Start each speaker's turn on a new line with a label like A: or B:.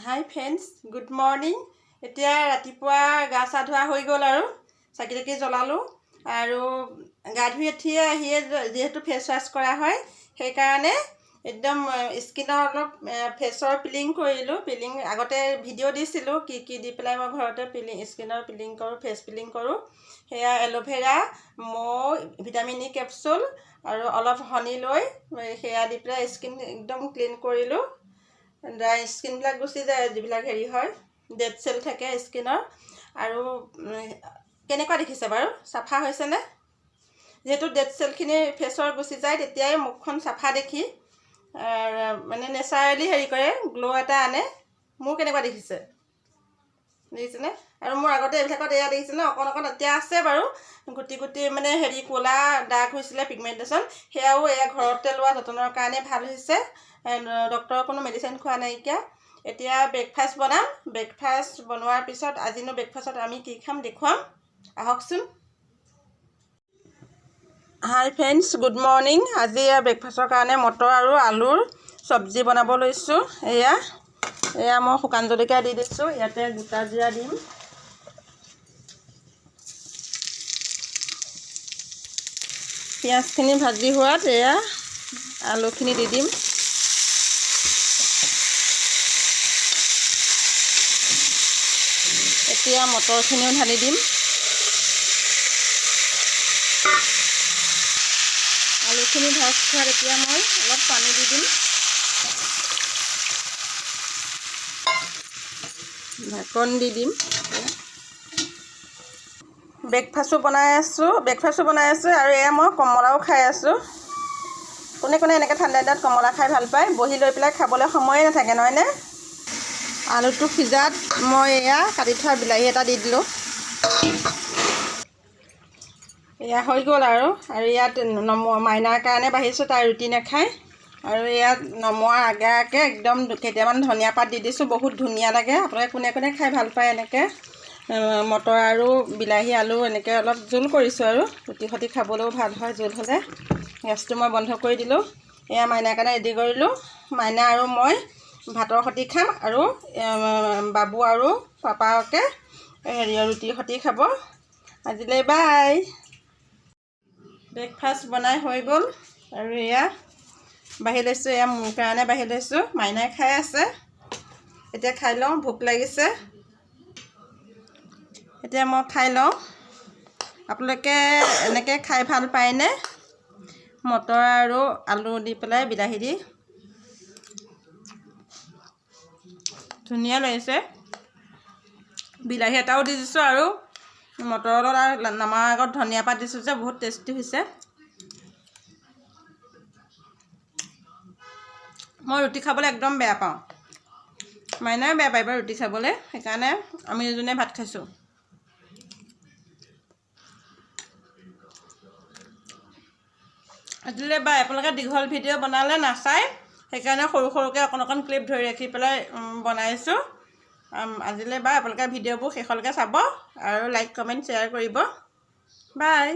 A: হাই friends, good morning. এতিয়া ৰাতিপুৱা গা চা ধোৱা হৈ গ'ল আৰু চাকি তাকি জ্বলালোঁ আৰু গা ধুই আহিয়ে যিহেতু ফেচ ৱাছ কৰা হয় সেইকাৰণে একদম স্কিনৰ অলপ ফেচৰ পিলিং কৰিলোঁ। পিলিং আগতে ভিডিঅ' দিছিলোঁ কি দি পেলাই মই ঘৰতে স্কিনৰ পিলিং কৰোঁ, ফেচ পিলিং কৰোঁ। সেয়া এল'ভেৰা, মৌ, ভিটামিন ই কেপচুল আৰু অলপ হনি লৈ সেয়া দি পেলাই স্কিন একদম ক্লিন কৰিলোঁ। ড্ৰাই স্কিনবিলাক গুচি যায়, যিবিলাক হেৰি হয় ডেড চেল থাকে স্কিনৰ। আৰু কেনেকুৱা দেখিছে বাৰু, চাফা হৈছেনে? যিহেতু ডেড চেলখিনি ফেচৰ গুচি যায় তেতিয়াই মুখখন চাফা দেখি মানে নেচাৰেলি হেৰি কৰে, গ্ল' এটা আনে। মোৰ কেনেকুৱা দেখিছেনে? আৰু মোৰ আগতে এইবিলাকত এয়া দেখিছেনে অকণ এতিয়া আছে বাৰু, গুটি মানে হেৰি ক'লা দাগ হৈছিলে পিগমেণ্টেশ্যন, সেয়াও এয়া ঘৰতে লোৱা যতনৰ কাৰণে ভাল হৈছে। ডক্টৰৰ কোনো মেডিচিন খোৱা নাইকিয়া। এতিয়া ব্ৰেকফাষ্ট বনাম। ব্ৰেকফাষ্ট বনোৱাৰ পিছত আজিনো ব্ৰেকফাষ্টত আমি কি খাম দেখুৱাম, আহকচোন। হাই ফ্ৰেণ্ডছ, গুড মৰ্ণিং। আজি ব্ৰেকফাষ্টৰ কাৰণে মটৰ আৰু আলুৰ চব্জি বনাব লৈছোঁ। এয়া মই শুকান জলকীয়া দি দিছোঁ, ইয়াতে গোটা জিৰা দিম। পিঁয়াজখিনি ভাজি হোৱাত এয়া আলুখিনি দি দিম। এতিয়া মটৰখিনিও ঢালি দিম। আলুখিনি ভাজ খোৱাত এতিয়া মই অলপ পানী দি দিম। ঢাকন দি দিম। ব্ৰেকফাষ্টো বনাই আছোঁ আৰু এয়া মই কমলাও খাই আছোঁ। কোনে এনেকৈ ঠাণ্ডা দিনত কমলা খাই ভাল পায়? বহি লৈ পেলাই খাবলৈ সময়ে নাথাকে, নহয়নে? আলুটো সিজাত মই এয়া কাটি থোৱা বিলাহী এটা দি দিলোঁ। এয়া হৈ গ'ল আৰু ইয়াত মাইনাৰ কাৰণে বাঢ়িছোঁ, তাই ৰুটি নাখায়। আৰু ইয়াত নমোৱাৰ আগে একদম কেইটামান ধনিয়া পাত দি দিছোঁ, বহুত ধুনীয়া লাগে। আপোনালোকে কোনে খাই ভাল পায় এনেকৈ মটৰ আৰু বিলাহী আলু এনেকৈ অলপ জোল কৰিছোঁ আৰু ৰুটি সৈতে খাবলৈও ভাল হয় জোল হ'লে। গেছটো মই বন্ধ কৰি দিলোঁ। এয়া মাইনাৰ কাৰণে ৰেডি কৰিলোঁ। মাইনা আৰু মই ভাতৰ সৈতে খাম আৰু বাবু আৰু পাপাকে ৰুটিৰ সৈতে খাব। আজিলৈ বাই। ব্ৰেকফাষ্ট বনাই হৈ গ'ল আৰু এয়া বাঢ়ি লৈছোঁ। এয়া মোৰ কাৰণে বাঢ়ি লৈছোঁ। মাইনাই খাই আছে। এতিয়া খাই লওঁ, ভোক লাগিছে। এতিয়া মই খাই লওঁ। আপোনালোকে এনেকৈ খাই ভাল পায়নে? মটৰ আৰু আলু দি পেলাই বিলাহী দি ধুনীয়া লাগিছে। বিলাহী এটাও দি দিছোঁ আৰু মটৰৰ লগত নমাৰ আগত ধনিয়া পাত দিছোঁ যে বহুত টেষ্টি হৈছে। মই ৰুটি খাবলৈ একদম বেয়া পাওঁ। মাইনাই বেয়া পায় বাৰু ৰুটি খাবলৈ, সেইকাৰণে আমি দুজনে ভাত খাইছোঁ। আজিলৈ বাই। আপোনালোকে দীঘল ভিডিঅ' বনালে নাচায়, সেইকাৰণে সৰুকৈ অকণ ক্লিপ ধৰি ৰাখি পেলাই বনাইছোঁ। আজিলৈ বাই। আপোনালোকে ভিডিঅ'বোৰ শেষলৈকে চাব আৰু লাইক কমেণ্ট শ্বেয়াৰ কৰিব। বাই।